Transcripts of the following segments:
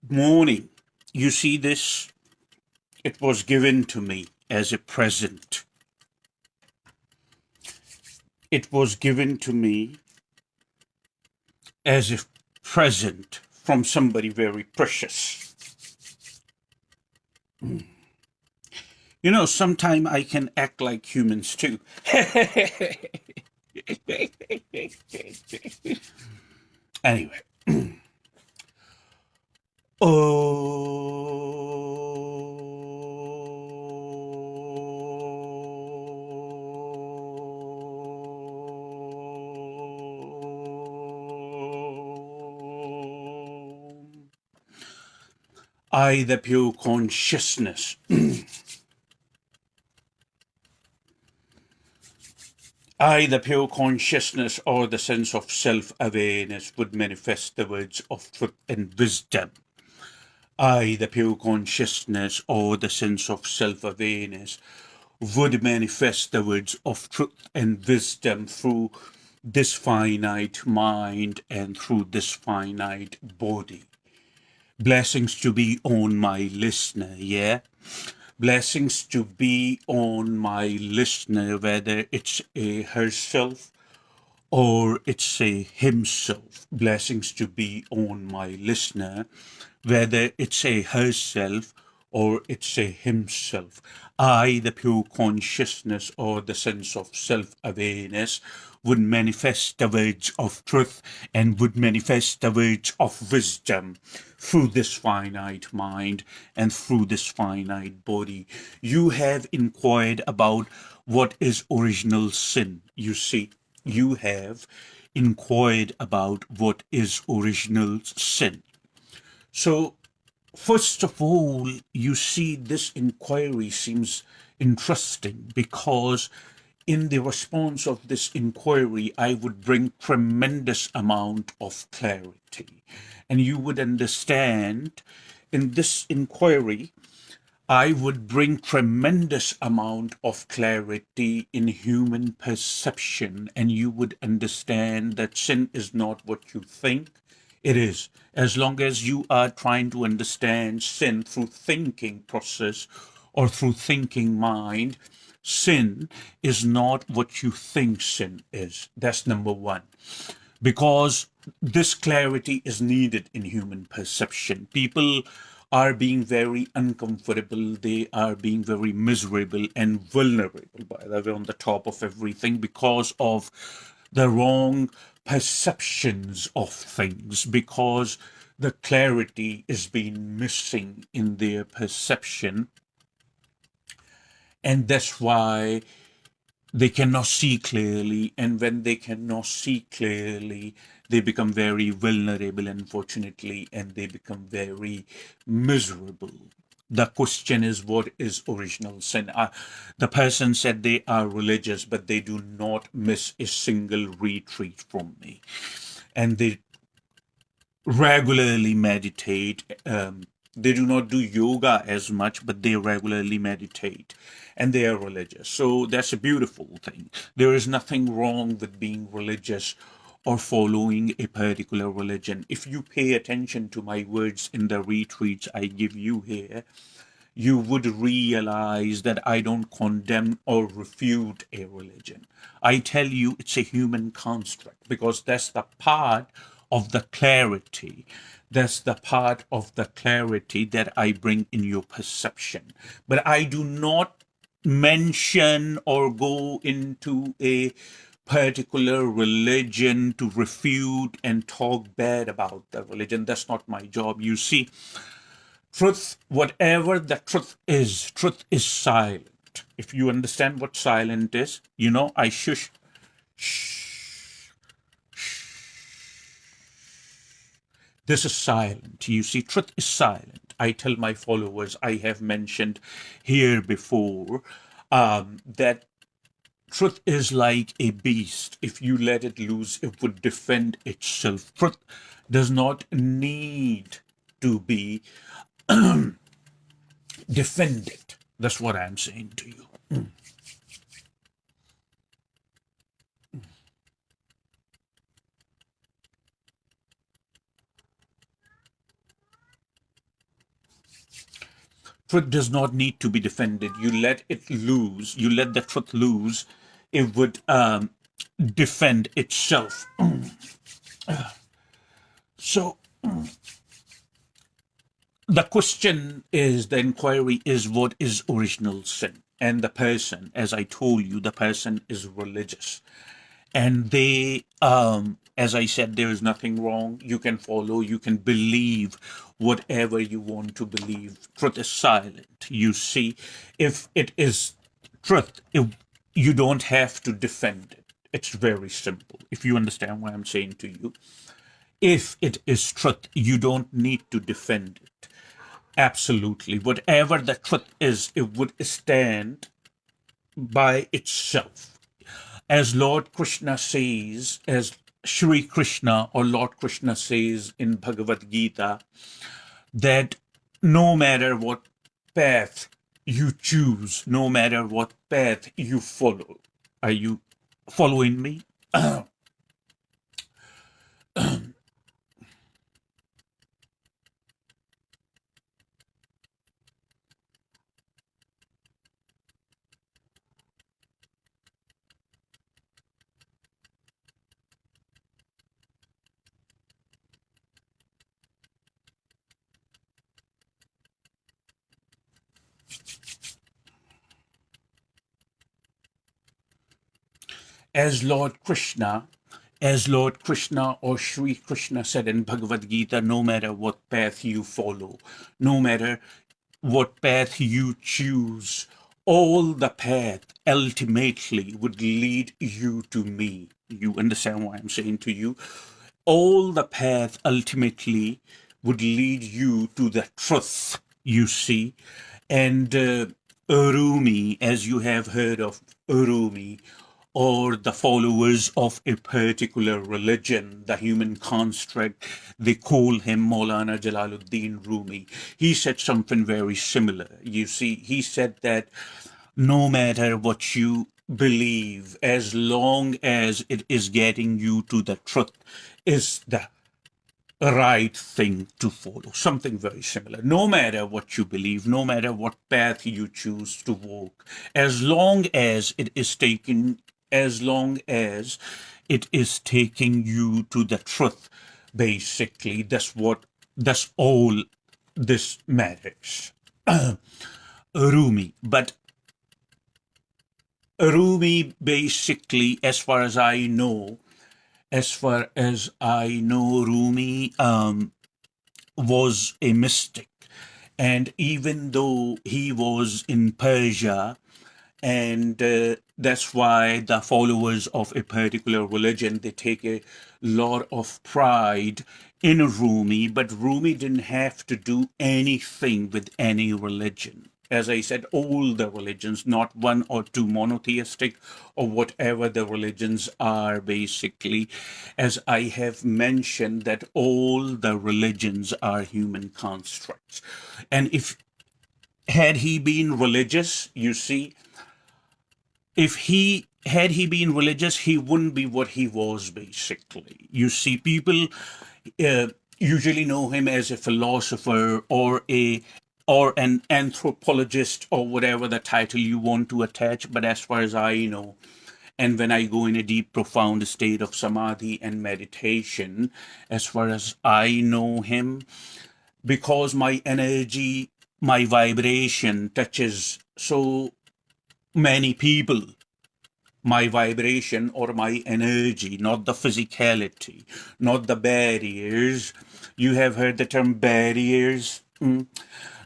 Morning. You see this? It was given to me as a present. It was given to me as a present from somebody very precious. You know, sometime I can act like humans too. Anyway. I, the pure consciousness. I, the pure consciousness or the sense of self-awareness, would manifest the words of truth and wisdom. I, the pure consciousness or the sense of self-awareness, would manifest the words of truth and wisdom through this finite mind and through this finite body. Blessings to be on my listener, yeah? Blessings to be on my listener, whether it's a herself or it's a himself. Blessings to be on my listener, whether it's a herself or it's a himself. I, the pure consciousness or the sense of self-awareness, would manifest the words of truth and would manifest the words of wisdom through this finite mind and through this finite body. You have inquired about what is original sin. You see, you have inquired about what is original sin. So, first of all, you see, this inquiry seems interesting because in the response of this inquiry, I would bring tremendous amount of clarity. And you would understand in this inquiry, I would bring tremendous amount of clarity in human perception, and you would understand that sin is not what you think it is. As long as you are trying to understand sin through thinking process or through thinking mind, sin is not what you think sin is. That's number one. Because this clarity is needed in human perception. People are being very uncomfortable, they are being very miserable and vulnerable, by the way, on the top of everything, because of the wrong perceptions of things, because the clarity is being missing in their perception. And that's why they cannot see clearly, and when they cannot see clearly, they become very vulnerable, unfortunately, and they become very miserable. The question is, what is original sin? The person said they are religious, but they do not miss a single retreat from me, and they regularly meditate. They do not do yoga as much, but they regularly meditate and they are religious. So that's a beautiful thing. There is nothing wrong with being religious or following a particular religion. If you pay attention to my words in the retreats I give you here, you would realize that I don't condemn or refute a religion. I tell you it's a human construct because that's the part of the clarity. That's the part of the clarity that I bring in your perception. But I do not mention or go into a particular religion to refute and talk bad about the religion. That's not my job. You see, truth, whatever the truth is silent. If you understand what silent is, you know, I shush. This is silent. You see, truth is silent. I tell my followers, I have mentioned here before, that truth is like a beast. If you let it loose, it would defend itself. Truth does not need to be defended. That's what I'm saying to you. Truth does not need to be defended. You let it loose, you let the truth loose, it would defend itself. So the question is, the inquiry is, what is original sin? And the person, as I told you, the person is religious. And they, as I said, there is nothing wrong. You can follow, you can believe whatever you want to believe. Truth is silent. You see, if it is truth, you don't have to defend it. It's very simple. If you understand what I'm saying to you, if it is truth, you don't need to defend it. Absolutely. Whatever the truth is, it would stand by itself. As Lord Krishna says, as Shri Krishna or Lord Krishna says in Bhagavad Gita, that no matter what path you choose, no matter what path you follow, are you following me? As Lord Krishna or Sri Krishna said in Bhagavad Gita, no matter what path you follow, no matter what path you choose, all the path ultimately would lead you to me. You understand what I'm saying to you? All the path ultimately would lead you to the truth, you see. And Urumi, as you have heard of Urumi, or the followers of a particular religion, the human construct, they call him Maulana Jalaluddin Rumi. He said something very similar. You see, he said that no matter what you believe, as long as it is getting you to the truth, is the right thing to follow. Something very similar. No matter what you believe, no matter what path you choose to walk, as long as it is taking you to the truth, basically, that's all this matters. Rumi. But Rumi, basically, as far as I know, Rumi was a mystic. And even though he was in Persia, and that's why the followers of a particular religion, they take a lot of pride in Rumi, but Rumi didn't have to do anything with any religion. As I said, all the religions, not one or two monotheistic or whatever the religions are, basically, as I have mentioned, that all the religions are human constructs. And had he been religious, you see, had he been religious, he wouldn't be what he was, basically. You see, people usually know him as a philosopher or an anthropologist or whatever the title you want to attach. But as far as I know, and when I go in a deep, profound state of samadhi and meditation, as far as I know him, because my energy, my vibration touches so many people, my vibration or my energy, not the physicality, not the barriers. You have heard the term barriers.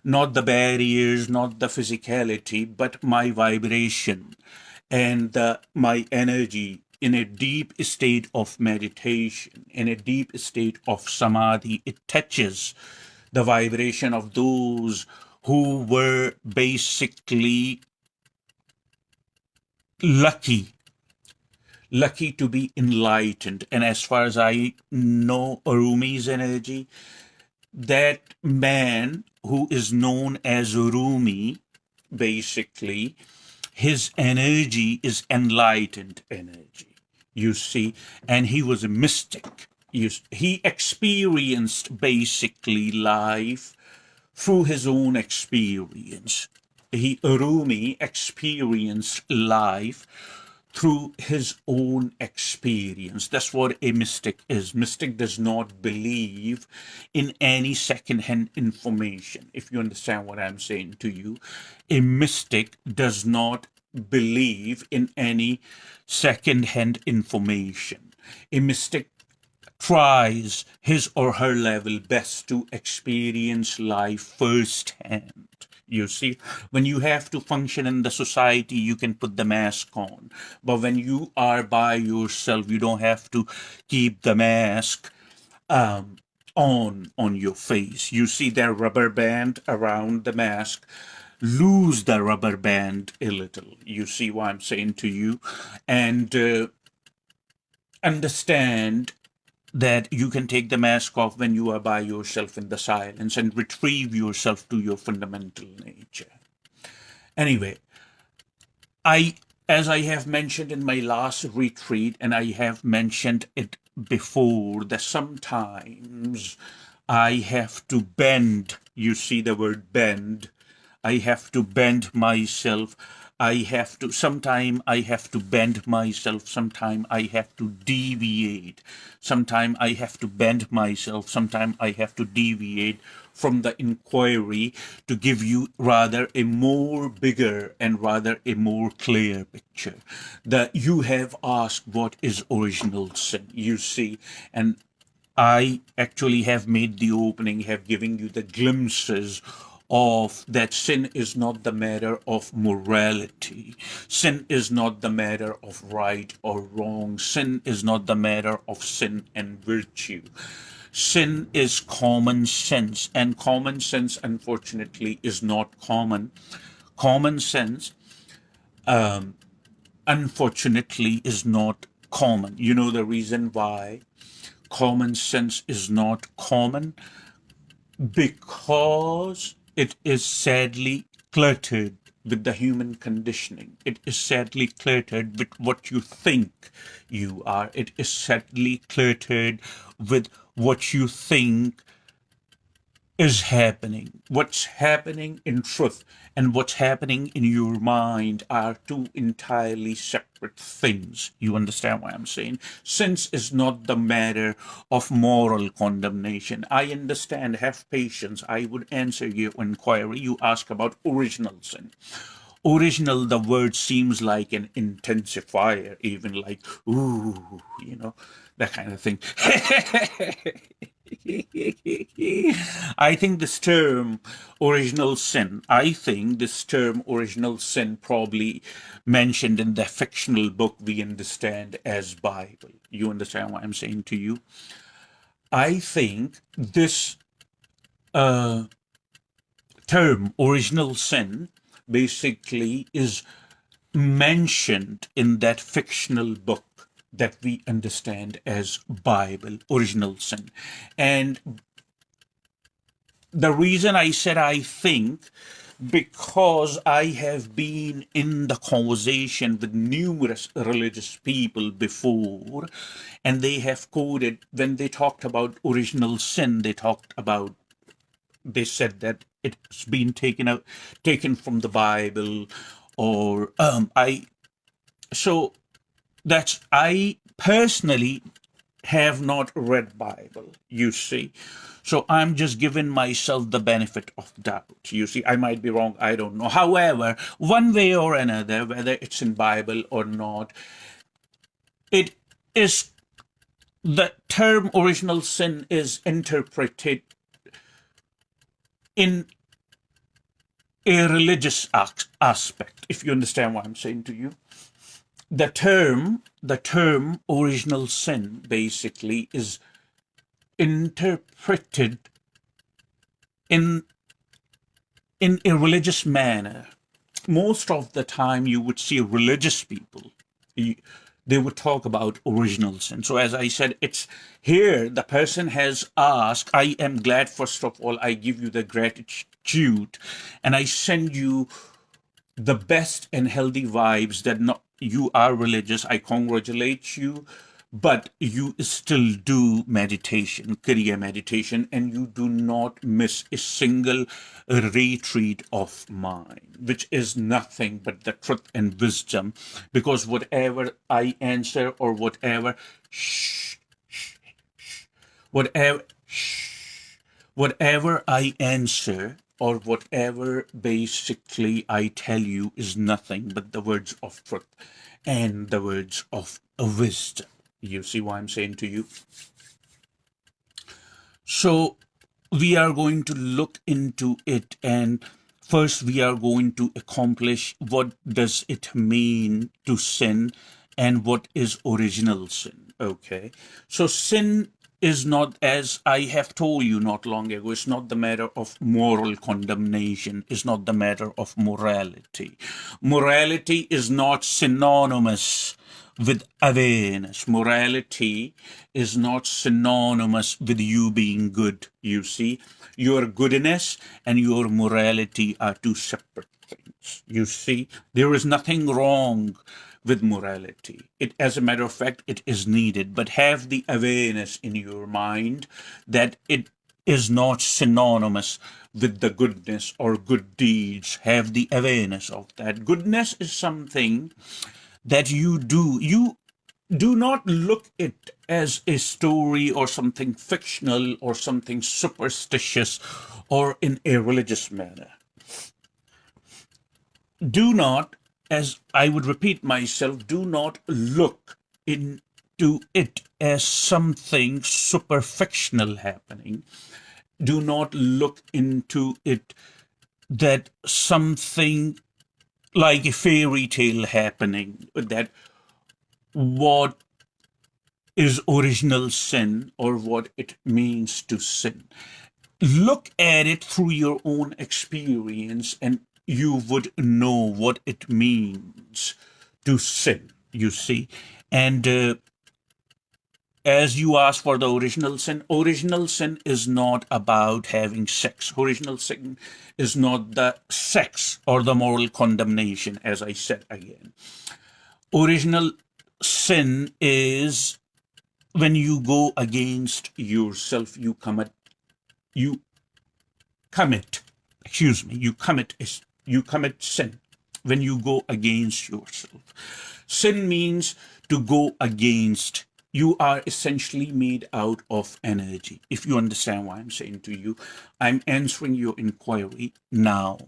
Not the barriers, not the physicality, but my vibration and my energy in a deep state of meditation, in a deep state of samadhi. It touches the vibration of those who were basically lucky to be enlightened. And as far as I know Rumi's energy, that man who is known as Rumi, basically, his energy is enlightened energy, you see, and he was a mystic. He experienced basically life through his own experience. Rumi experienced life through his own experience. That's what a mystic is. Mystic does not believe in any second-hand information, if you understand what I'm saying to you. A mystic does not believe in any second-hand information. A mystic tries his or her level best to experience life firsthand. You see, when you have to function in the society, you can put the mask on. But when you are by yourself, you don't have to keep the mask on your face. You see that rubber band around the mask. Lose the rubber band a little. You see what I'm saying to you? And understand that you can take the mask off when you are by yourself in the silence and retrieve yourself to your fundamental nature. Anyway, as I have mentioned in my last retreat, and I have mentioned it before, that sometimes I have to bend. You see the word bend. I have to bend myself. Sometime I have to bend myself, sometime I have to deviate, sometime I have to bend myself, sometime I have to deviate from the inquiry to give you rather a more bigger and rather a more clear picture. That you have asked what is original sin, you see, and I actually have made the opening, have given you the glimpses of that sin is not the matter of morality. Sin is not the matter of right or wrong. Sin is not the matter of sin and virtue. Sin is common sense, and common sense, unfortunately, is not common. Common sense, unfortunately, is not common. You know the reason why common sense is not common? Because it is sadly cluttered with the human conditioning. It is sadly cluttered with what you think you are. It is sadly cluttered with what you think is happening. What's happening in truth and what's happening in your mind are two entirely separate things. You understand what I'm saying? Sense is not the matter of moral condemnation. I understand, have patience. I would answer your inquiry. You ask about original sin. Original, the word seems like an intensifier, even like, ooh, that kind of thing. I think this term original sin, probably mentioned in the fictional book we understand as Bible. You understand what I'm saying to you? I think this term original sin basically is mentioned in that fictional book that we understand as Bible, original sin. And the reason I said I think, because I have been in the conversation with numerous religious people before, and they have quoted, when they talked about original sin, they said that it's been taken from the Bible, or I personally have not read Bible, you see. So I'm just giving myself the benefit of doubt. You see, I might be wrong, I don't know. However, one way or another, whether it's in Bible or not, it is, the term original sin is interpreted in a religious aspect, if you understand what I'm saying to you. The term original sin basically is interpreted in a religious manner. Most of the time you would see religious people, they would talk about original sin. So as I said, it's here the person has asked. I am glad, first of all, I give you the gratitude, and I send you the best and healthy vibes that you are religious. I congratulate you but you still do meditation, Kriya meditation, and you do not miss a single retreat of mine, which is nothing but the truth and wisdom. Because whatever I answer or whatever, whatever, whatever I answer or whatever basically I tell you is nothing but the words of truth and the words of wisdom. You see what I'm saying to you? So we are going to look into it, and first we are going to accomplish what does it mean to sin and what is original sin. Okay, so sin is not, as I have told you not long ago, it's not the matter of moral condemnation, it's not the matter of morality. Morality is not synonymous with awareness. Morality is not synonymous with you being good, you see. Your goodness and your morality are two separate things, you see. There is nothing wrong with morality. It, as a matter of fact, it is needed, but have the awareness in your mind that it is not synonymous with the goodness or good deeds. Have the awareness of that. Goodness is something that you do. You do not look it as a story or something fictional or something superstitious or in a religious manner. Do not, as I would repeat myself, do not look into it as something super fictional happening. Do not look into it that something like a fairy tale happening, that what is original sin or what it means to sin. Look at it through your own experience and you would know what it means to sin, you see. And as you ask for the original sin is not about having sex. Original sin is not the sex or the moral condemnation, as I said again. Original sin is when you go against yourself, you commit sin when you go against yourself. Sin means to go against. You are essentially made out of energy. If you understand what I'm saying to you, I'm answering your inquiry now.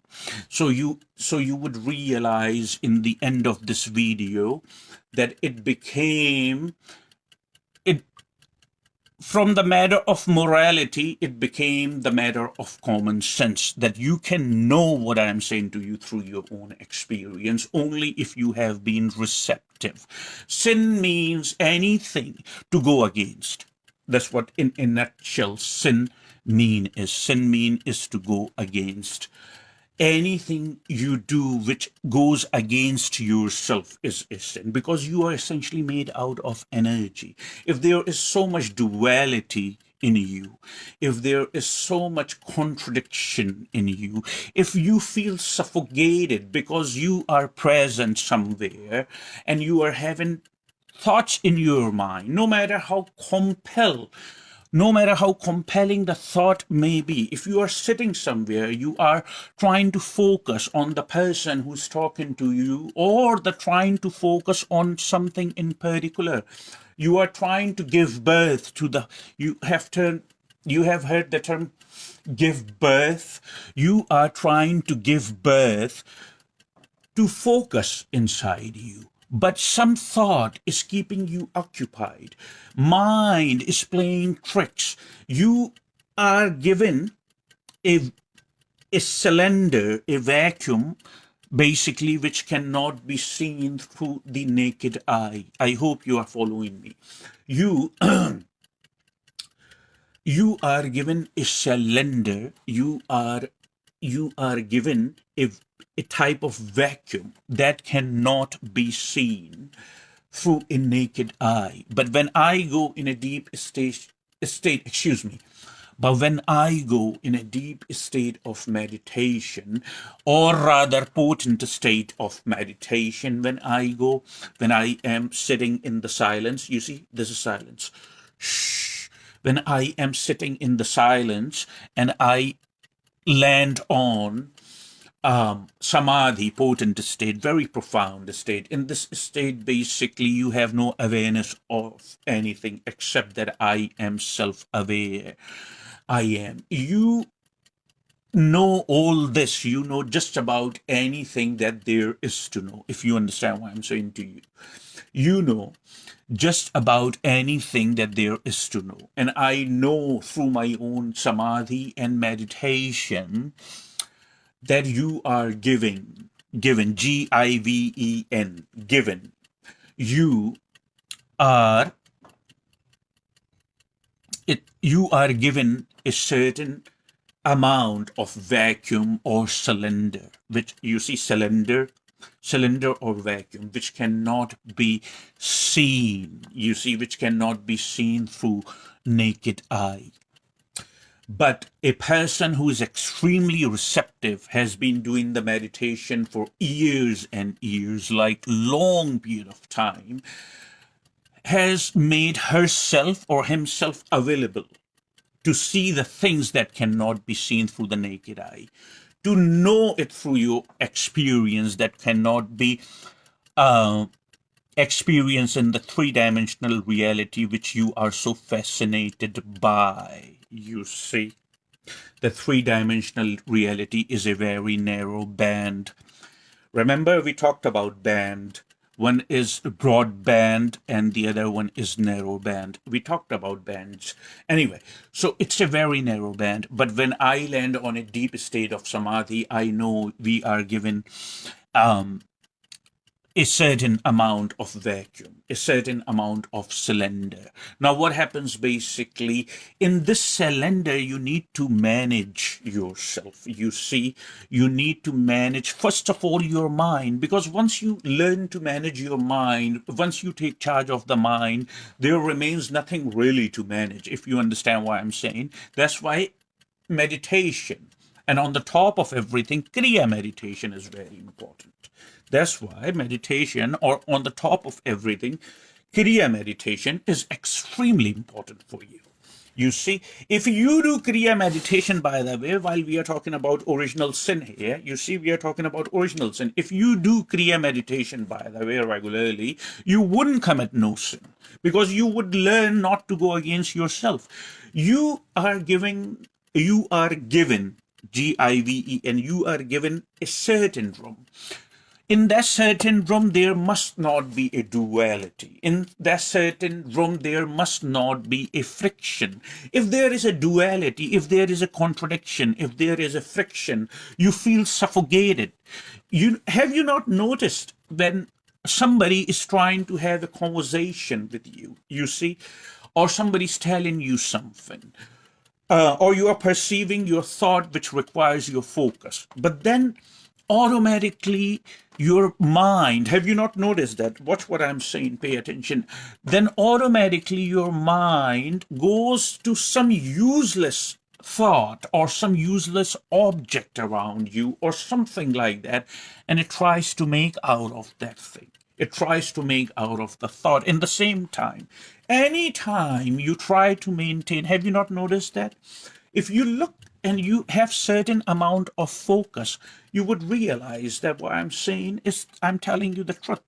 So you would realize in the end of this video that it became, from the matter of morality, it became the matter of common sense, that you can know what I am saying to you through your own experience only if you have been receptive. Sin means anything to go against. That's what, in a nutshell, sin mean is. Sin mean is to go against. Anything you do which goes against yourself is a sin, because you are essentially made out of energy. If there is so much duality in you, if there is so much contradiction in you, if you feel suffocated because you are present somewhere and you are having thoughts in your mind, no matter how compelling the thought may be, if you are sitting somewhere, you are trying to focus on the person who's talking to you, or trying to focus on something in particular. You are trying to give birth to you have heard the term give birth. You are trying to give birth to focus inside you. But some thought is keeping you occupied. Mind is playing tricks. You are given a cylinder, a vacuum, basically, which cannot be seen through the naked eye. I hope you are following me. You you are given a cylinder. You are given a type of vacuum that cannot be seen through a naked eye. But when I go in a deep state, But when I go in a deep state of meditation, or rather potent state of meditation, when I am sitting in the silence, you see, this is silence. Shh. When I am sitting in the silence and I land on samadhi, potent state, very profound state. In this state, basically, you have no awareness of anything except that I am self-aware. I am. You know all this. You know just about anything that there is to know, if you understand what I'm saying to you. You know just about anything that there is to know. And I know through my own samadhi and meditation that you are given, G-I-V-E-N, given. You are given a certain amount of vacuum or cylinder, which you see, cylinder or vacuum, which cannot be seen, you see, which cannot be seen through naked eye. But a person who is extremely receptive, has been doing the meditation for years and years, like long period of time, has made herself or himself available to see the things that cannot be seen through the naked eye, to know it through your experience that cannot be experienced in the three-dimensional reality which you are so fascinated by. You see, the three-dimensional reality is a very narrow band. Remember, we talked about band. One is broadband and the other one is narrow band. We talked about bands. Anyway, so it's a very narrow band. But when I land on a deep state of samadhi, I know we are given a certain amount of vacuum, a certain amount of cylinder. Now, what happens basically in this cylinder, you need to manage yourself. You see, you need to manage, first of all, your mind, because once you learn to manage your mind, once you take charge of the mind, there remains nothing really to manage, if you understand what I'm saying. That's why meditation, and on the top of everything, Kriya meditation is very important. That's why meditation, or on the top of everything, Kriya meditation is extremely important for you. You see, if you do Kriya meditation, by the way, while we are talking about original sin here, you see, we are talking about original sin. If you do Kriya meditation, by the way, regularly, you wouldn't commit no sin, because you would learn not to go against yourself. You are given, G-I-V-E-N, you are given a certain room. In that certain room, there must not be a duality. In that certain room, there must not be a friction. If there is a duality, if there is a contradiction, if there is a friction, you feel suffocated. Have you not noticed when somebody is trying to have a conversation with you, you see, or somebody's telling you something, or you are perceiving your thought which requires your focus, but then automatically your mind, have you not noticed that? Watch what I'm saying, pay attention. Then automatically your mind goes to some useless thought or some useless object around you or something like that, and it tries to make out of that thing. It tries to make out of the thought. In the same time, anytime you try to maintain, have you not noticed that? If you look and you have certain amount of focus, you would realize that what I'm saying is, I'm telling you the truth.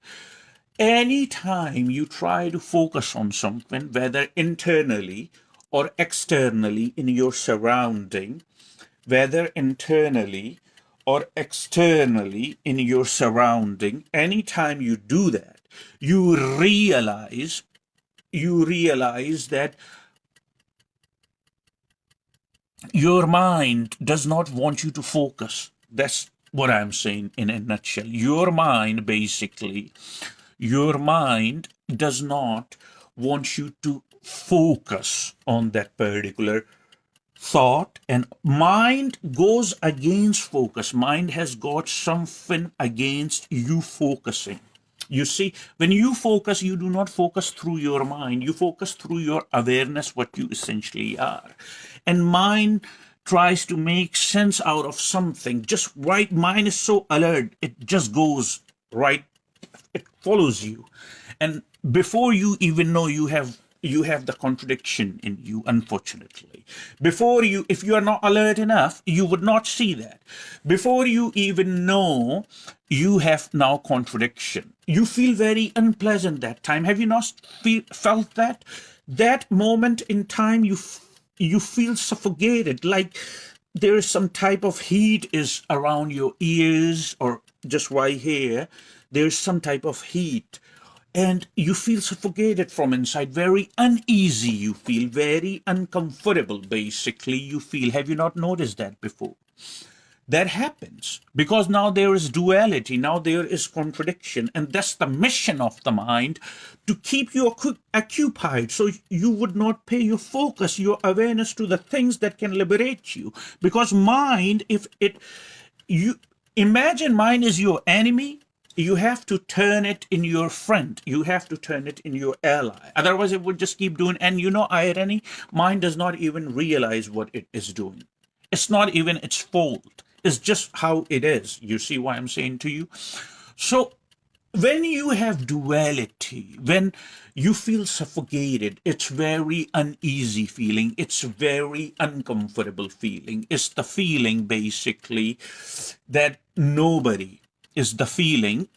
Anytime you try to focus on something, whether internally or externally in your surrounding, whether internally or externally in your surrounding, anytime you do that, you realize that your mind does not want you to focus. That's what I'm saying in a nutshell. Your mind, basically, your mind does not want you to focus on that particular thought, and mind goes against focus. Mind has got something against you focusing. You see, when you focus, you do not focus through your mind. You focus through your awareness, what you essentially are. And mind tries to make sense out of something. Just right, mind is so alert, it just goes right, it follows you. And before you even know, you have the contradiction in you, unfortunately. Before you, if you are not alert enough, you would not see that. Before you even know, you have now contradiction. You feel very unpleasant that time. Have you not felt that? That moment in time, you feel suffocated, like there is some type of heat is around your ears or just right here. There's some type of heat, and you feel suffocated from inside, very uneasy. You feel very uncomfortable, basically. You feel, have you not noticed that before? That happens because now there is duality, now there is contradiction, and that's the mission of the mind, to keep you occupied so you would not pay your focus, your awareness to the things that can liberate you. Because mind, if it, you imagine mind is your enemy, you have to turn it in your friend. You have to turn it in your ally. Otherwise, it would just keep doing. And you know, irony, mind does not even realize what it is doing. It's not even its fault. It's just how it is. You see what I'm saying to you? So when you have duality, when you feel suffocated, it's very uneasy feeling. It's very uncomfortable feeling. It's the feeling, basically, that nobody is the feeling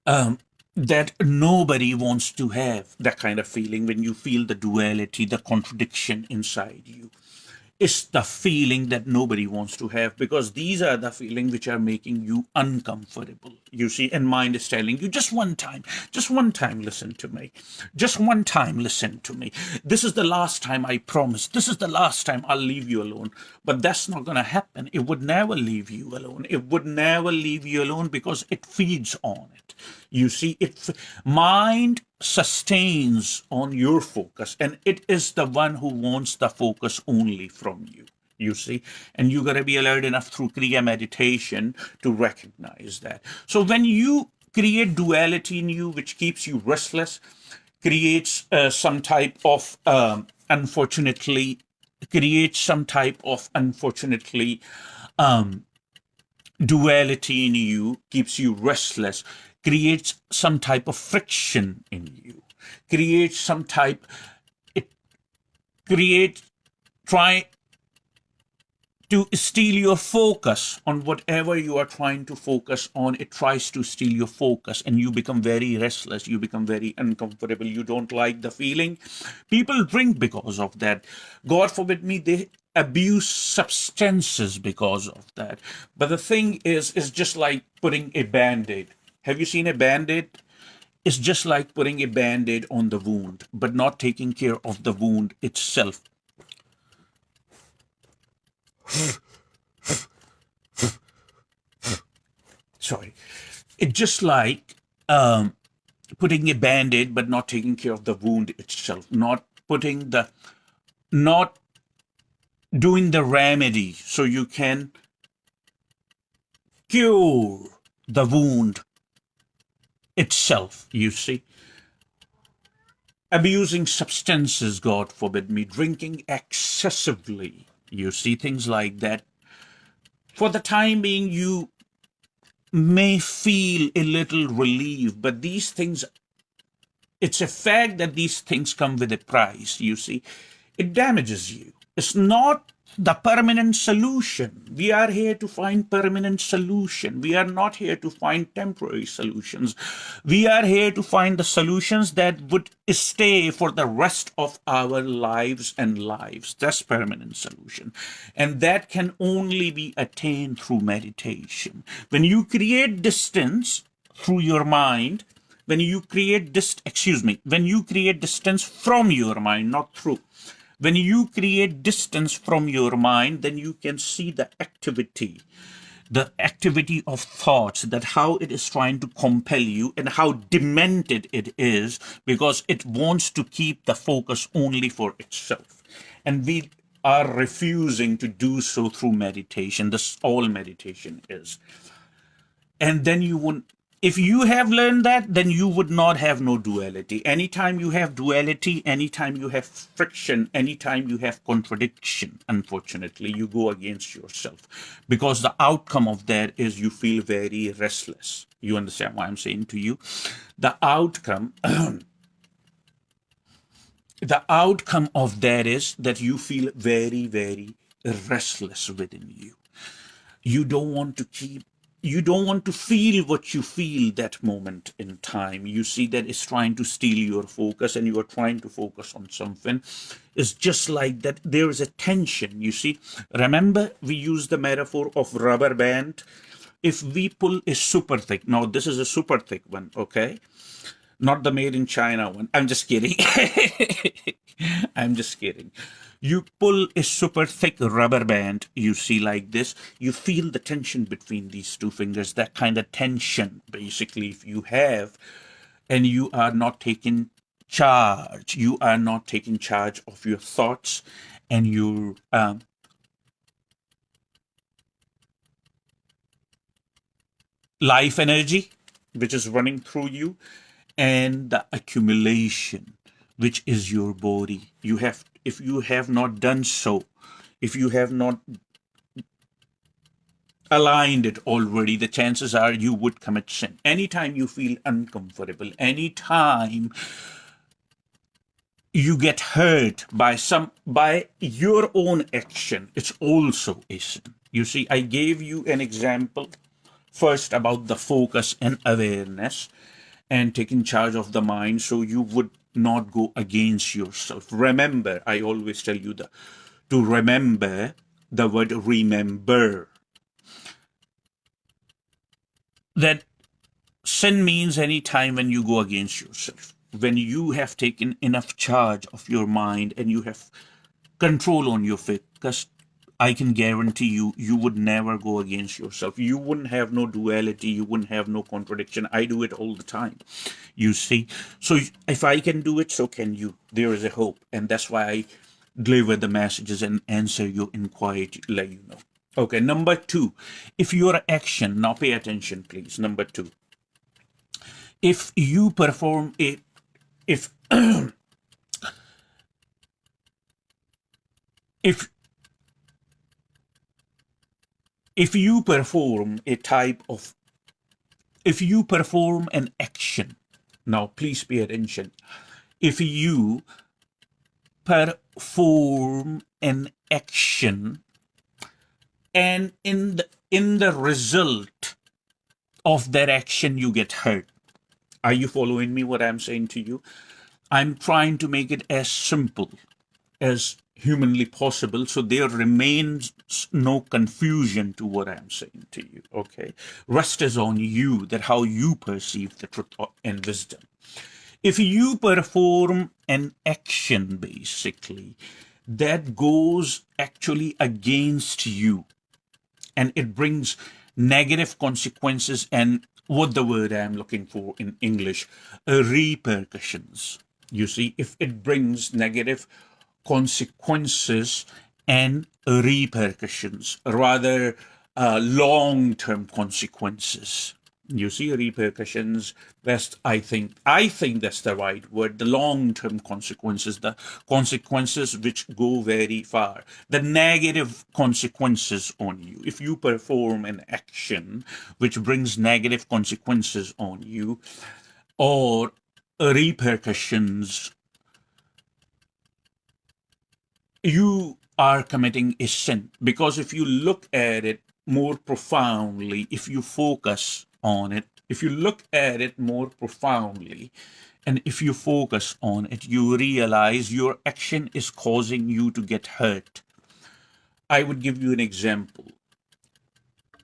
that nobody wants to have, that kind of feeling when you feel the duality, the contradiction inside you. It's the feeling that nobody wants to have, because these are the feelings which are making you uncomfortable. You see, and mind is telling you, just one time, listen to me. Just one time, listen to me. This is the last time, I promise. This is the last time I'll leave you alone. But that's not going to happen. It would never leave you alone. It would never leave you alone because it feeds on it. You see, mind sustains on your focus, and it is the one who wants the focus only from you. You see, and you got to be alert enough through Kriya meditation to recognize that. So when you create duality in you, which keeps you restless, creates some type of unfortunately duality in you, keeps you restless, creates some type of friction in you, try to steal your focus on whatever you are trying to focus on. It tries to steal your focus, and you become very restless. You become very uncomfortable. You don't like the feeling. People drink because of that. God forbid me, they abuse substances because of that. But the thing is, it's just like putting a band-aid. Have you seen a band-aid? It's just like putting a band-aid on the wound, but not taking care of the wound itself. Sorry. It's just like putting a band-aid, but not taking care of the wound itself, not doing the remedy so you can cure the wound itself, you see. Abusing substances, God forbid me, drinking excessively, you see, things like that. For the time being, you may feel a little relief, but these things, it's a fact that these things come with a price, you see. It damages you. It's not the permanent solution. We are here to find permanent solution. We are not here to find temporary solutions. We are here to find the solutions that would stay for the rest of our lives and lives. That's permanent solution. And that can only be attained through meditation. When you create distance through your mind, when you create distance from your mind, not through. When you create distance from your mind, then you can see the activity of thoughts, that how it is trying to compel you and how demented it is, because it wants to keep the focus only for itself. And we are refusing to do so through meditation. This all meditation is. And then you won't If you have learned that, then you would not have no duality. Anytime you have duality, anytime you have friction, anytime you have contradiction, unfortunately, you go against yourself. Because the outcome of that is you feel very restless. You understand what I'm saying to you? The outcome, the outcome of that is that you feel very, very restless within you. You don't want to keep, you don't want to feel what you feel that moment in time. You see that it's trying to steal your focus and you are trying to focus on something. It's just like that there is a tension. You see, remember we use the metaphor of rubber band. If we pull a super thick, now this is a super thick one, okay, not the made in China one. I'm just kidding. I'm just kidding. You pull a super thick rubber band, you see, like this, you feel the tension between these two fingers, that kind of tension, basically, if you have, and you are not taking charge, you are not taking charge of your thoughts and your life energy, which is running through you, and the accumulation, which is your body. You have, if you have not done so, if you have not aligned it already, the chances are you would commit sin. Anytime you feel uncomfortable, anytime you get hurt by your own action, it's also a sin. You see, I gave you an example first about the focus and awareness and taking charge of the mind so you would not go against yourself. Remember, I always tell you to remember the word remember. That sin means any time when you go against yourself, when you have taken enough charge of your mind and you have control on your faith. Because I can guarantee you, you would never go against yourself. You wouldn't have no duality. You wouldn't have no contradiction. I do it all the time, you see. So if I can do it, so can you. There is a hope. And that's why I deliver the messages and answer your inquiry to let you know. Okay, number two, if your action, now pay attention, please. Number two, if you perform it, if if if you perform a type of, if you perform an action, now please pay attention, if you perform an action and in the result of that action you get hurt, are you following me what I'm saying to you? I'm trying to make it as simple as humanly possible so there remains no confusion to what I'm saying to you, okay? Rest is on you, that how you perceive the truth and wisdom. If you perform an action, basically, that goes actually against you and it brings negative consequences and what the word I'm looking for in English, repercussions. You see, if it brings negative consequences and repercussions, rather long-term consequences. You see, repercussions, that's, I think that's the right word, the long-term consequences, the consequences which go very far, the negative consequences on you. If you perform an action which brings negative consequences on you or repercussions, you are committing a sin. Because if you look at it more profoundly, if you focus on it, if you look at it more profoundly, and if you focus on it, you realize your action is causing you to get hurt. I would give you an example.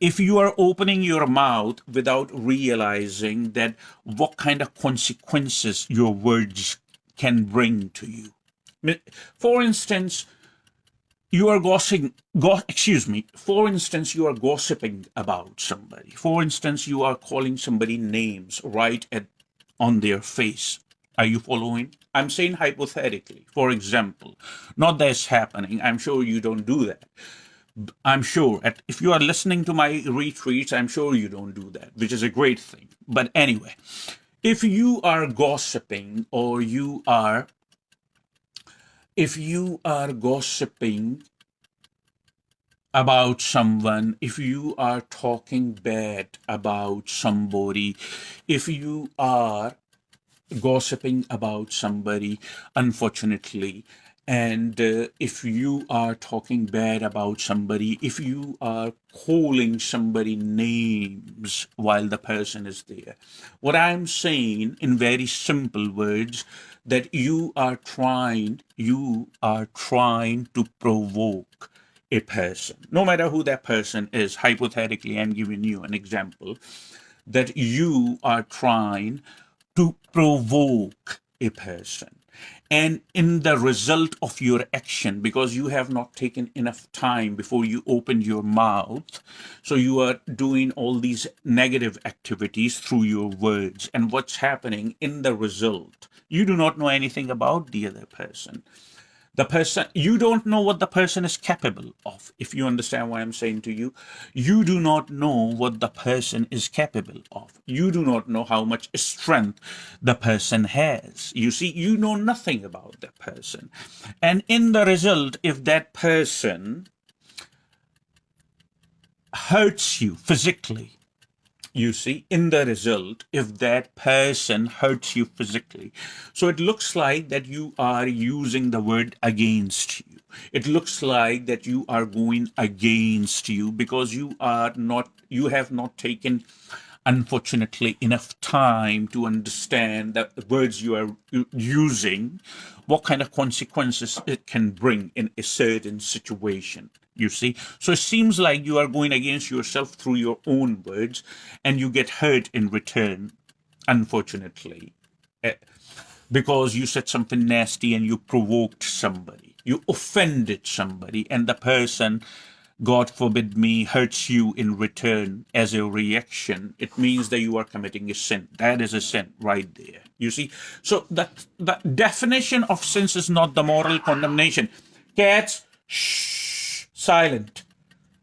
If you are opening your mouth without realizing that what kind of consequences your words can bring to you. For instance, you are for instance, you are gossiping about somebody. For instance, you are calling somebody names right on their face. Are you following? I'm saying hypothetically, for example, not that's happening. I'm sure you don't do that. I'm sure if you are listening to my retreats, I'm sure you don't do that, which is a great thing. But anyway, if you are gossiping or if you are gossiping about someone, if you are talking bad about somebody, if you are gossiping about somebody, unfortunately, and if you are talking bad about somebody, if you are calling somebody names while the person is there, what I'm saying in very simple words, that you are trying to provoke a person, no matter who that person is. Hypothetically, I'm giving you an example, that you are trying to provoke a person. And in the result of your action, because you have not taken enough time before you opened your mouth, so you are doing all these negative activities through your words. And what's happening in the result? You do not know anything about the other person. The person, you don't know what the person is capable of. If you understand what I'm saying to you, you do not know what the person is capable of. You do not know how much strength the person has. You see, you know nothing about that person. And in the result, if that person hurts you physically, you see, in the result, if that person hurts you physically, so it looks like that you are using the word against you. It looks like that you are going against you because you have not taken, unfortunately, enough time to understand that the words you are using, what kind of consequences it can bring in a certain situation. You see, so it seems like you are going against yourself through your own words, and you get hurt in return, unfortunately, eh, because you said something nasty and you provoked somebody, you offended somebody, and the person, God forbid me, hurts you in return as a reaction. It means that you are committing a sin. That is a sin right there. You see, so the definition of sins is not the moral condemnation. Cats, shh, silent.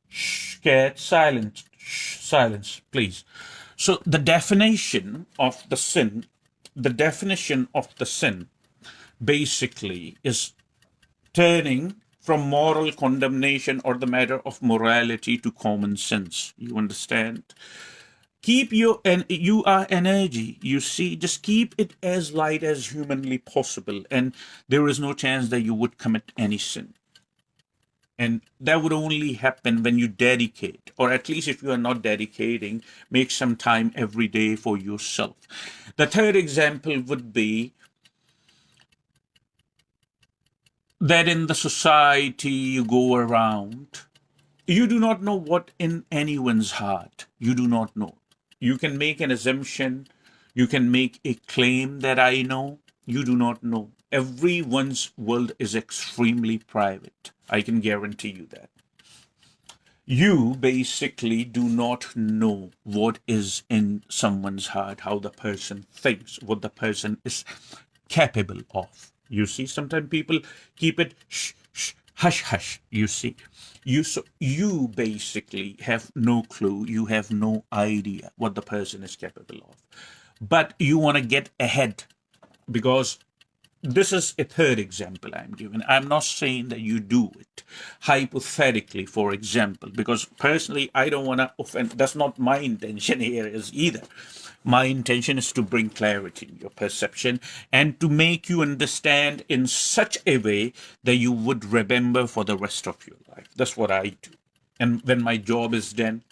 Shh, cat, silent. Shh, silence, please. So the definition of the sin basically is turning from moral condemnation or the matter of morality to common sense. You understand? Keep your energy, you see, just keep it as light as humanly possible, and there is no chance that you would commit any sin. And that would only happen when you dedicate, or at least if you are not dedicating, make some time every day for yourself. The third example would be that in the society you go around, you do not know what in anyone's heart. You do not know. You can make an assumption. You can make a claim that I know. You do not know. Everyone's world is extremely private. I can guarantee you that. You basically do not know what is in someone's heart, how the person thinks, what the person is capable of. You see, sometimes people keep it shh, shh, hush, hush. You see, you basically have no clue. You have no idea what the person is capable of, but you want to get ahead because this is a third example I'm giving. I'm not saying that you do it. Hypothetically, for example, because personally, I don't want to offend. That's not my intention here is either. My intention is to bring clarity in your perception and to make you understand in such a way that you would remember for the rest of your life. That's what I do. And when my job is done,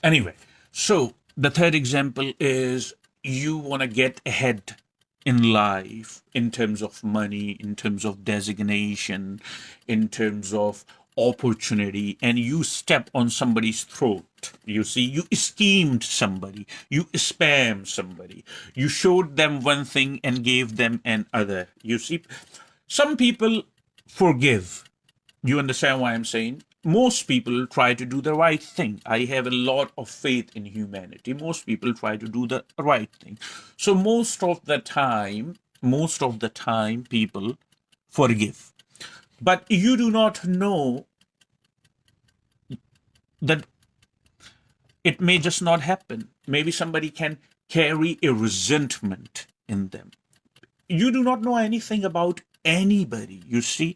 anyway, so the third example is you want to get ahead in life in terms of money, in terms of designation, in terms of opportunity, and you step on somebody's throat. You see, you schemed somebody, you spam somebody, you showed them one thing and gave them another. You see, some people forgive. You understand what I'm saying? Most people try to do the right thing. I have a lot of faith in humanity. Most people try to do the right thing. So most of the time, most of the time people forgive. But you do not know that it may just not happen. Maybe somebody can carry a resentment in them. You do not know anything about anybody, you see.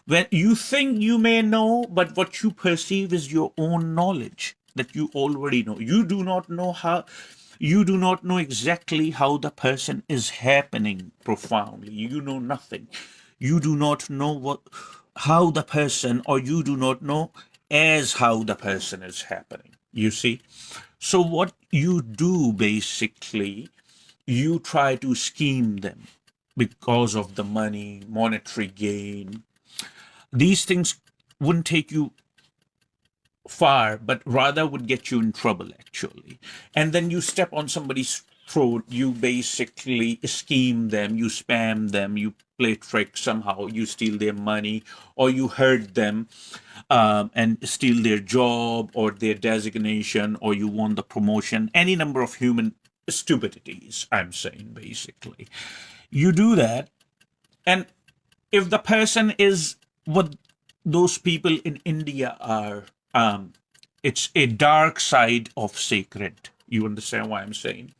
When you think you may know, but what you perceive is your own knowledge that you already know. You do not know how, you do not know exactly how the person is happening profoundly. You know nothing. You do not know what, how the person, or you do not know as how the person is happening, you see. So what you do basically, you try to scheme them because of the money, monetary gain. These things wouldn't take you far, but rather would get you in trouble, actually. And then you step on somebody's throat, you basically scheme them, you spam them, you play tricks somehow, you steal their money, or you hurt them and steal their job or their designation, or you want the promotion, any number of human stupidities, I'm saying, basically. You do that, and if the person is what those people in India are, it's a dark side of sacred. You understand what I'm saying?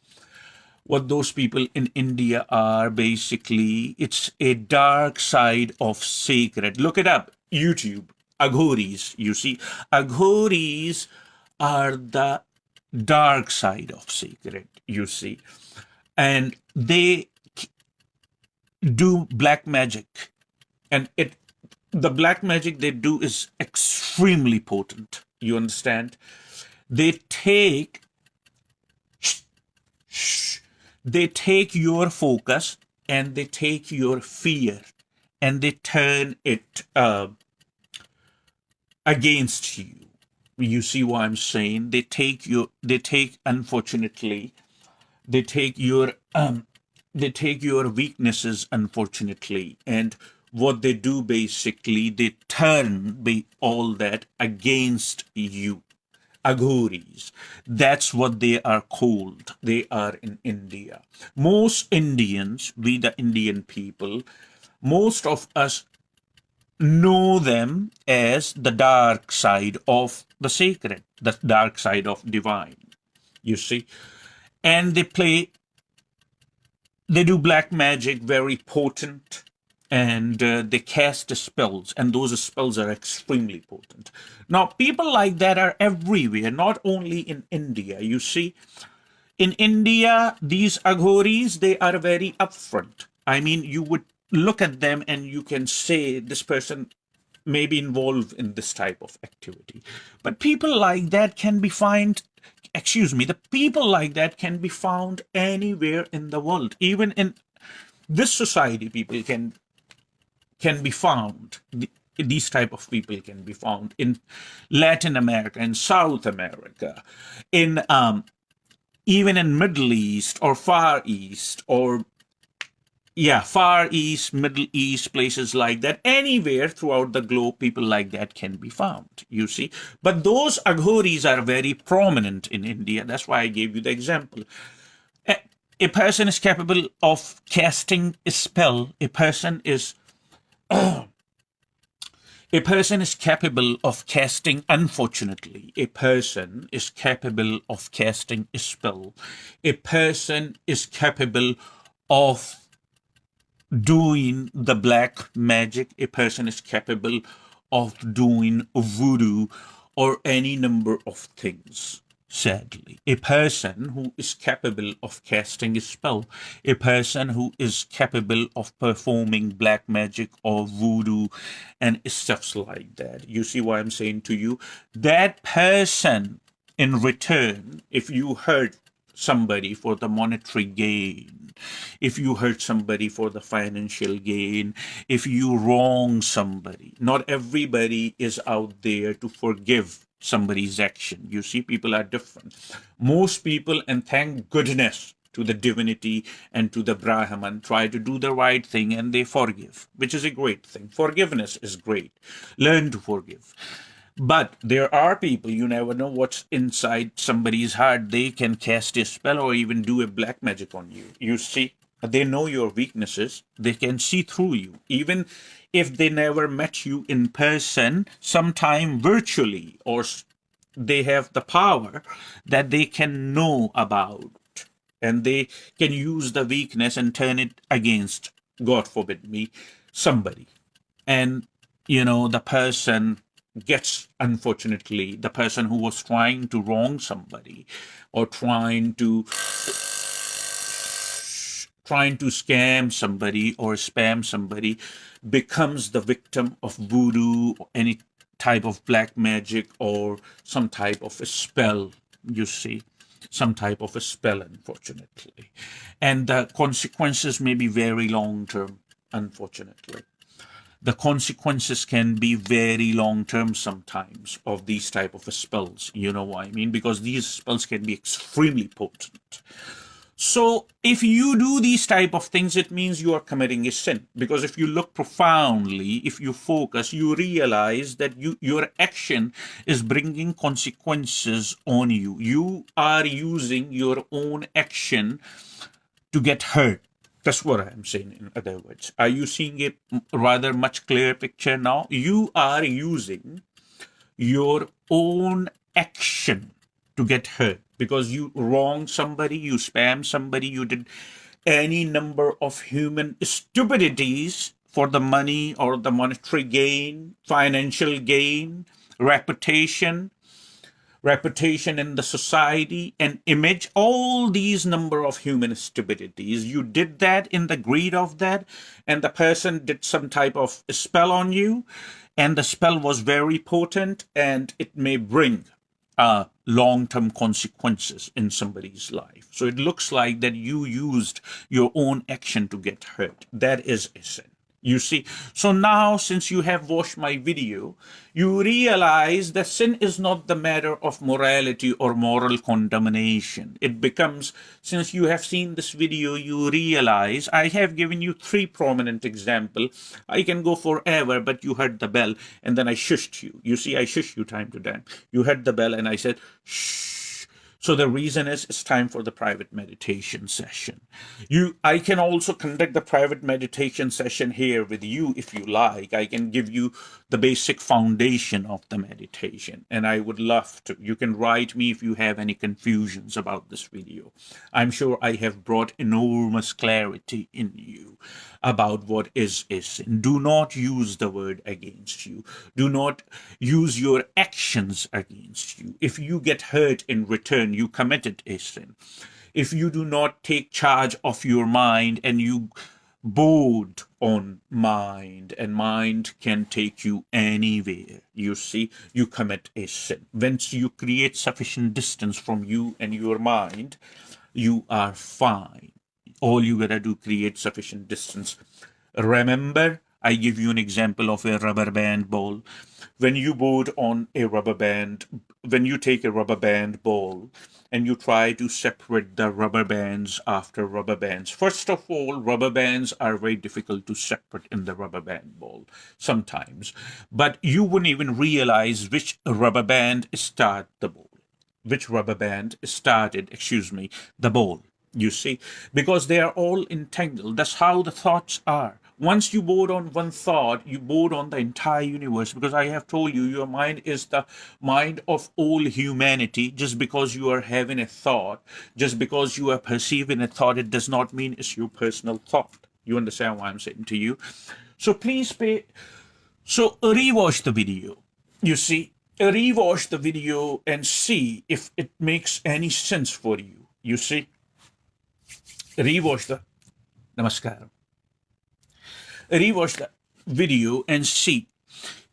What those people in India are basically, it's a dark side of sacred. Look it up, YouTube, Aghoris. You see, Aghoris are the dark side of sacred, you see, and they do black magic, and it the black magic they do is extremely potent. You understand? They take they take your focus and they take your fear and they turn it against you. You see what I'm saying? Unfortunately, they take your weaknesses, unfortunately, and what they do basically, they turn all that against you. Aghoris. That's what they are called. They are in India. Most Indians, we the Indian people, most of us know them as the dark side of the sacred, the dark side of divine, you see. And they do black magic, very potent, and they cast spells, and those spells are extremely potent. Now, people like that are everywhere, not only in India. You see, in India, these Aghoris, they are very upfront. I mean, you would look at them and you can say this person may be involved in this type of activity. But people like that can be found, the people like that can be found anywhere in the world. Even in this society, people can be found. These type of people can be found in Latin America, in South America, in even in Middle East or Far East, or Far East, Middle East, places like that. Anywhere throughout the globe, people like that can be found, you see. But those Aghoris are very prominent in India. That's why I gave you the example. A person is capable of casting a spell. A person is capable of casting, unfortunately, a person is capable of casting a spell. A person is capable of doing the black magic. A person is capable of doing voodoo or any number of things. Sadly, a person who is capable of casting a spell, a person who is capable of performing black magic or voodoo and stuffs like that. You see what I'm saying to you? That person, in return, if you hurt somebody for the monetary gain, if you hurt somebody for the financial gain, if you wrong somebody, not everybody is out there to forgive somebody's action. You see, people are different. Most people, and thank goodness to the divinity and to the Brahman, try to do the right thing and they forgive, which is a great thing. Forgiveness is great. Learn to forgive. But there are people, you never know what's inside somebody's heart. They can cast a spell or even do a black magic on you. You see? They know your weaknesses. They can see through you. Even if they never met you in person, sometime virtually, or they have the power that they can know about, and they can use the weakness and turn it against, God forbid me, somebody. And, the person gets, unfortunately, the person who was trying to wrong somebody or trying to scam somebody or spam somebody becomes the victim of voodoo or any type of black magic or some type of a spell, you see, some type of a spell, unfortunately. And the consequences may be very long term, unfortunately. The consequences can be very long term sometimes of these type of spells, you know what I mean, because these spells can be extremely potent. So if you do these type of things, it means you are committing a sin. Because if you look profoundly, if you focus, you realize that your action is bringing consequences on you. You are using your own action to get hurt. That's what I'm saying, in other words. Are you seeing a rather much clearer picture now? You are using your own action to get hurt because you wronged somebody, you spam somebody, you did any number of human stupidities for the money or the monetary gain, financial gain, reputation, reputation in the society, and image, all these number of human stupidities. You did that in the greed of that, and the person did some type of spell on you, and the spell was very potent, and it may bring long-term consequences in somebody's life. So it looks like that you used your own action to get hurt. That is a sin. You see, so now since you have watched my video, you realize that sin is not the matter of morality or moral condemnation. It becomes, since you have seen this video, you realize I have given you 3 prominent examples. I can go forever, but you heard the bell and then I shushed you. You see, I shushed you time to time. You heard the bell and I said, shh. So the reason is it's time for the private meditation session. I can also conduct the private meditation session here with you if you like. I can give you the basic foundation of the meditation, and I would love to. You can write me if you have any confusions about this video. I'm sure I have brought enormous clarity in you about what is sin. Do not use the word against you. Do not use your actions against you. If you get hurt in return, you committed a sin. If you do not take charge of your mind and you board on mind, and mind can take you anywhere, you see, you commit a sin. Once you create sufficient distance from you and your mind, you are fine. All you gotta do, create sufficient distance. Remember, I give you an example of a rubber band ball. When you board on a rubber band, when you take a rubber band ball and you try to separate the rubber bands after rubber bands, first of all, rubber bands are very difficult to separate in the rubber band ball sometimes. But you wouldn't even realize which rubber band started the ball. Which rubber band started, the ball. You see, because they are all entangled. That's how the thoughts are. Once you board on one thought, you board on the entire universe, because I have told you, your mind is the mind of all humanity. Just because you are having a thought, just because you are perceiving a thought, it does not mean it's your personal thought. You understand what I'm saying to you? So please rewatch the video. You see, rewatch the video and see if it makes any sense for you. You see? Rewatch the Namaskaram. Rewatch the video and see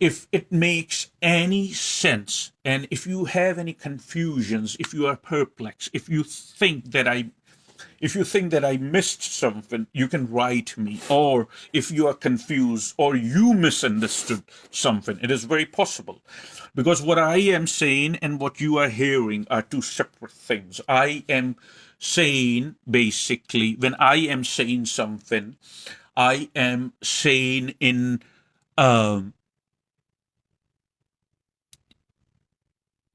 if it makes any sense, and if you have any confusions, if you are perplexed, if you think that I missed something, you can write me. Or if you are confused or you misunderstood something, it is very possible. Because what I am saying and what you are hearing are 2 separate things. I am saying, basically, when I am saying something, I am saying in a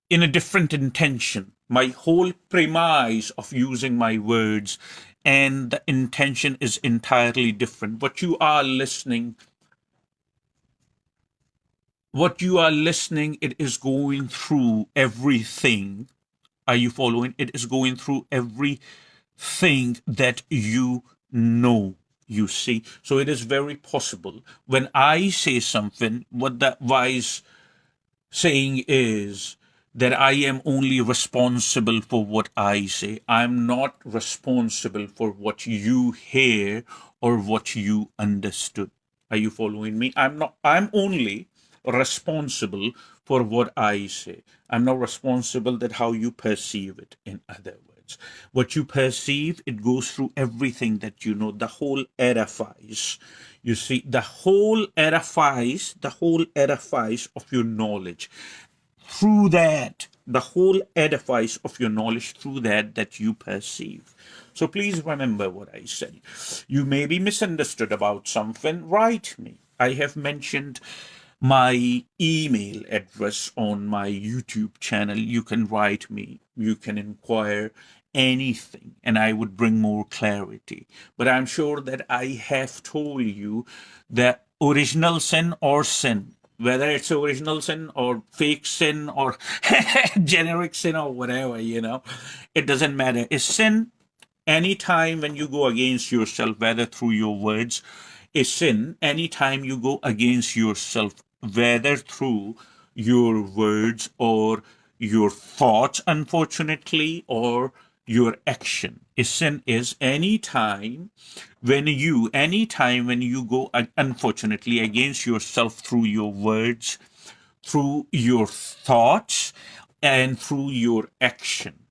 different intention. My whole premise of using my words and the intention is entirely different. What you are listening, it is going through everything. Are you following? It is going through everything that you know. You see, so it is very possible when I say something, what that wise saying is that I am only responsible for what I say. I'm not responsible for what you hear or what you understood. Are you following me? I'm only responsible for what I say. I'm not responsible that how you perceive it, in other words. What you perceive, it goes through everything that you know. The whole edifies. You see, the whole edifies of your knowledge. Through that, the whole edifice of your knowledge through that you perceive. So please remember what I said. You may be misunderstood about something. Write me. I have mentioned my email address on my YouTube channel. You can write me. You can inquire anything, and I would bring more clarity. But I'm sure that I have told you that original sin or sin, whether it's original sin or fake sin or generic sin or whatever, it doesn't matter. Is sin anytime when you go against yourself, whether through your words, is sin anytime you go against yourself, whether through your words or your thoughts, unfortunately, or your action. A sin is anytime when you go unfortunately against yourself through your words, through your thoughts, and through your action.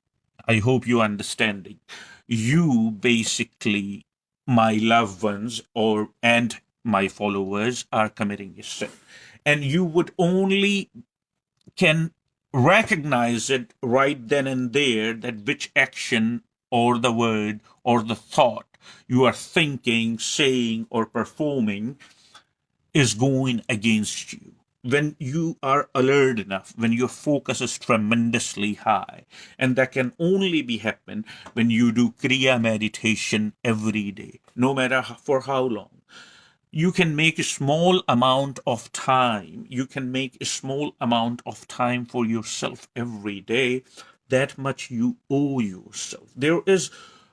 I hope you understanding. You basically, my loved ones or and my followers are committing a sin. And you would only can recognize it right then and there that which action or the word or the thought you are thinking, saying, or performing is going against you. When you are alert enough, when your focus is tremendously high, and that can only be happen when you do Kriya meditation every day, no matter for how long. You can make a small amount of time. You can make a small amount of time for yourself every day. That much you owe yourself. There is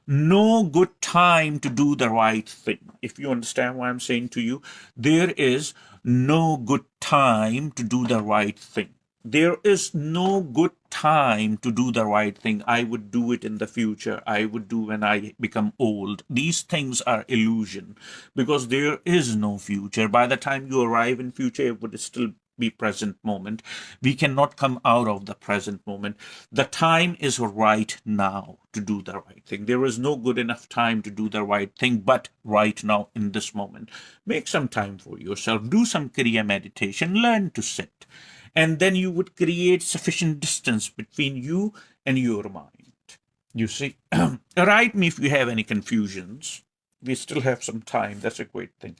no good time to do the right thing. If you understand what I'm saying to you, there is no good time to do the right thing. There is no good time to do the right thing. I would do it in the future. I would do when I become old. These things are illusion because there is no future. By the time you arrive in future, it would still be present moment. We cannot come out of the present moment. The time is right now to do the right thing. There is no good enough time to do the right thing, but right now in this moment. Make some time for yourself. Do some Kriya meditation. Learn to sit, and then you would create sufficient distance between you and your mind. You see, write me if you have any confusions. We still have some time. That's a great thing.